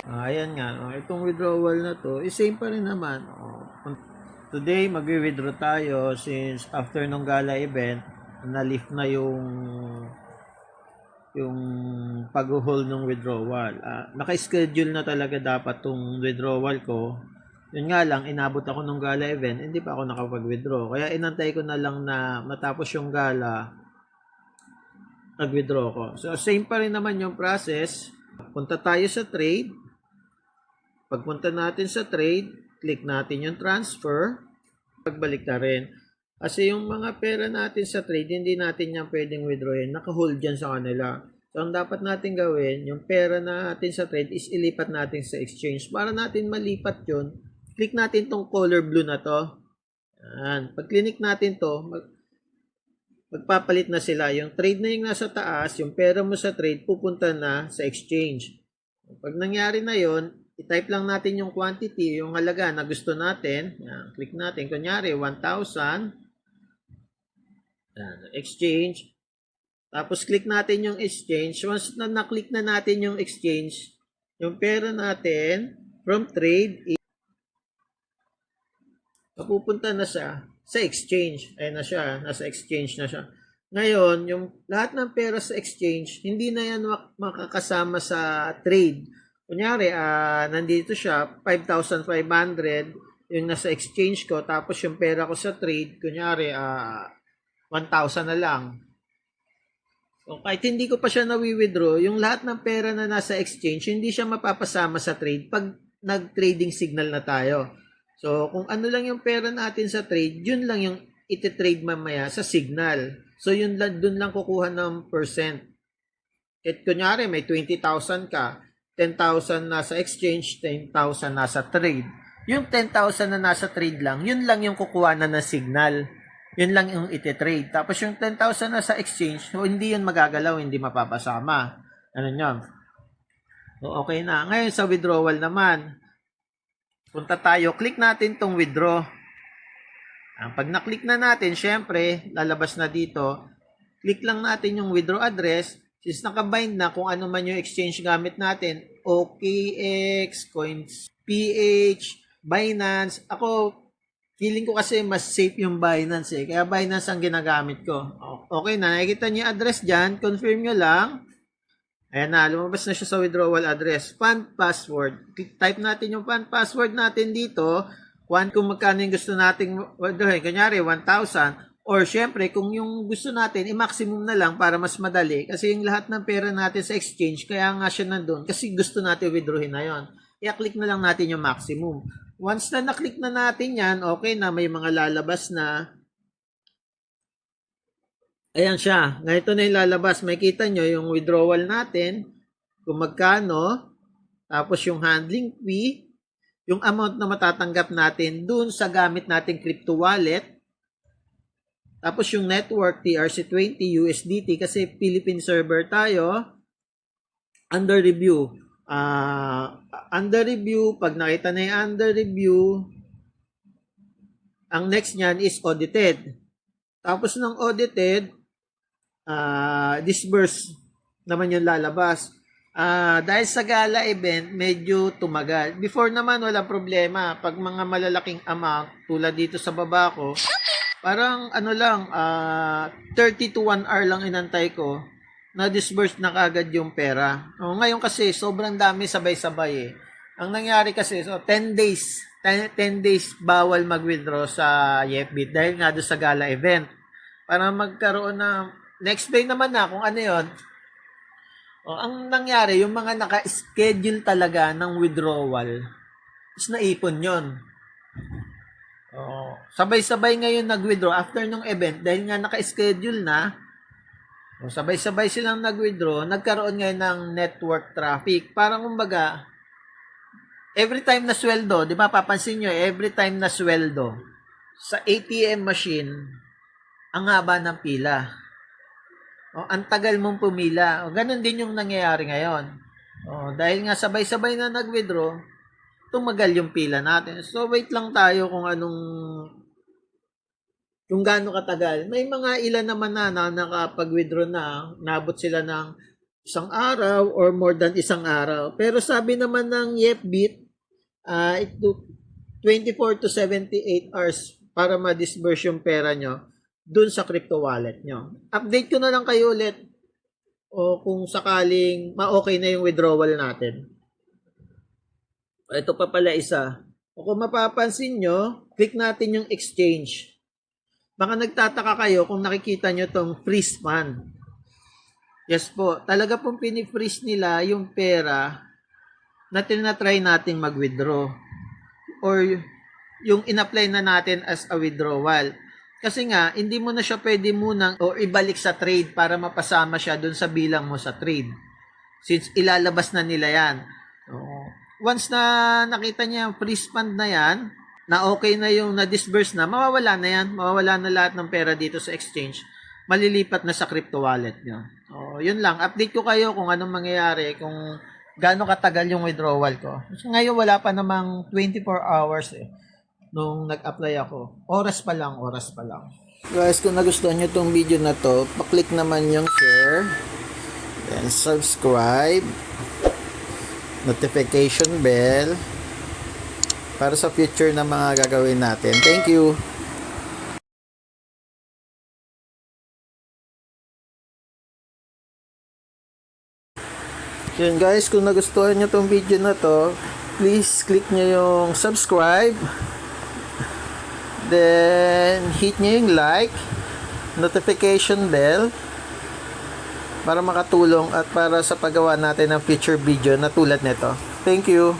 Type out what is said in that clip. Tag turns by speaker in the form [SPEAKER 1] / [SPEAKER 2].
[SPEAKER 1] Ayan nga, itong withdrawal na to, same pa rin naman. Today, mag-withdraw tayo since after nung gala event, na-lift na yung pag-hold ng withdrawal. Naka-schedule na talaga dapat tong withdrawal ko. Yun nga lang, inabot ako nung gala event, hindi pa ako nakapag-withdraw. Kaya inantay ko na lang na matapos yung gala, nag-withdraw ko. So, same pa rin naman yung process. Punta tayo sa trade. Pagpunta natin sa trade, click natin yung transfer. Pagbalik na rin. Kasi yung mga pera natin sa trade, hindi natin yan pwedeng withdrawin. Naka-hold dyan sa kanila. So, ang dapat natin gawin, yung pera natin sa trade is ilipat natin sa exchange. Para natin malipat yun, click natin tong color blue na to. Yan. Pag click natin to, magpapalit na sila. Yung trade na yung nasa taas, yung pera mo sa trade, pupunta na sa exchange. Pag nangyari na yon, i-type lang natin yung quantity, yung halaga na gusto natin. Yan. Click natin. Kunyari, 1,000. Yan. Exchange. Tapos, click natin yung exchange. Once na na-click na natin yung exchange, yung pera natin from trade, mapupunta na siya sa exchange. Ayan na siya. Nasa exchange na siya. Ngayon, yung lahat ng pera sa exchange, hindi na yan makakasama sa trade. Kunyari, nandito siya, 5,500 yung nasa exchange ko, tapos yung pera ko sa trade, kunyari, 1,000 na lang. So, kahit hindi ko pa siya nawi-withdraw, yung lahat ng pera na nasa exchange, hindi siya mapapasama sa trade pag nag-trading signal na tayo. So, kung ano lang yung pera natin sa trade, yun lang yung iti-trade mamaya sa signal. So, yun lang, dun lang kukuha ng percent. At kunyari, may 20,000 ka, 10,000 nasa exchange, 10,000 nasa trade. Yung 10,000 na nasa trade lang, yun lang yung kukuha na ng signal. Yun lang yung iti-trade. Tapos yung 10,000 na sa exchange, so hindi yun magagalaw, hindi mapapasama. Ano yun? So, okay na. Ngayon sa withdrawal naman, punta tayo, click natin tong withdraw. Pag na-click na natin, syempre, lalabas na dito, click lang natin yung withdraw address. Since nakabind na kung ano man yung exchange gamit natin, OKX, Coins, PH, Binance. Ako, feeling ko kasi mas safe yung Binance eh. Kaya Binance ang ginagamit ko. Okay na, nakikita niyo yung address dyan. Confirm nyo lang. Ayan na, lumabas na siya sa withdrawal address. Fund password. Type natin yung fund password natin dito. Kung magkano yung gusto nating withdrawin. Kunyari, 1,000. Or syempre, kung yung gusto natin, i-maximum na lang para mas madali. Kasi yung lahat ng pera natin sa exchange, kaya nga siya nandun. Kasi gusto natin withdrawin na yon. I-click na lang natin yung maximum. Once na na-click na natin yan, okay na, may mga lalabas na. Ayan siya. Ganito na yung lalabas. Makikita nyo yung withdrawal natin, kung magkano, tapos yung handling fee, yung amount na matatanggap natin dun sa gamit nating crypto wallet, tapos yung network TRC20 USDT kasi Philippine server tayo, under review. Under review, pag nakita na yung under review, ang next niyan is audited. Tapos ng audited, disburse naman yung lalabas. Dahil sa gala event, medyo tumagal. Before naman, walang problema. Pag mga malalaking amount, tulad dito sa baba ko, parang ano lang, 30 to 1 hour lang inantay ko, na-disburse na kagad yung pera. Ngayon kasi, sobrang dami sabay-sabay eh. Ang nangyari kasi, 10 days bawal mag-withdraw sa YFBit dahil nga doon sa gala event. Para magkaroon na, next day naman na kung ano yon. Ang nangyari, yung mga naka-schedule talaga ng withdrawal, is naipon yon. Sabay-sabay ngayon nag-withdraw after nung event dahil nga naka-schedule na. Sabay-sabay silang nag-withdraw, nagkaroon ngayon ng network traffic. Parang kumbaga, every time na sweldo, di ba papansin nyo, every time na sweldo, sa ATM machine, ang haba ng pila. Ang tagal mong pumila. Ganun din yung nangyayari ngayon. Dahil nga sabay-sabay na nag-withdraw, tumagal yung pila natin. So, wait lang tayo kung gaano katagal. May mga ilan naman na nakapag-withdraw na, nabot sila ng isang araw or more than isang araw. Pero sabi naman ng YepBit, it took 24 to 78 hours para ma-disburse yung pera nyo dun sa crypto wallet nyo. Update ko na lang kayo ulit o kung sakaling ma-okay na yung withdrawal natin. Ito pa pala isa. O kung mapapansin nyo, click natin yung exchange. Baka nagtataka kayo kung nakikita nyo tong freeze fund. Yes po, talaga pong pinifreeze nila yung pera na tinatry nating mag-withdraw. Or yung in-apply na natin as a withdrawal. Kasi nga, hindi mo na siya pwede munang o ibalik sa trade para mapasama siya dun sa bilang mo sa trade. Since ilalabas na nila yan. Once na nakita niya yung freeze fund na yan, na okay na yung na-disburse na, mawawala na yan. Mawawala na lahat ng pera dito sa exchange. Malilipat na sa crypto wallet nyo. Yun lang. Update ko kayo kung anong mangyayari, kung gaano katagal yung withdrawal ko. So, ngayon wala pa namang 24 hours nung nag-apply ako. Oras pa lang. Guys, kung nagustuhan nyo tong video na to, paklik naman yung share, then subscribe, notification bell, para sa future na mga gagawin natin. Thank you! Yun guys, kung nagustuhan nyo tong video na to, please click nyo yung subscribe, then hit nyo yung like, notification bell, para makatulong at para sa paggawa natin ng future video na tulad nito. Thank you!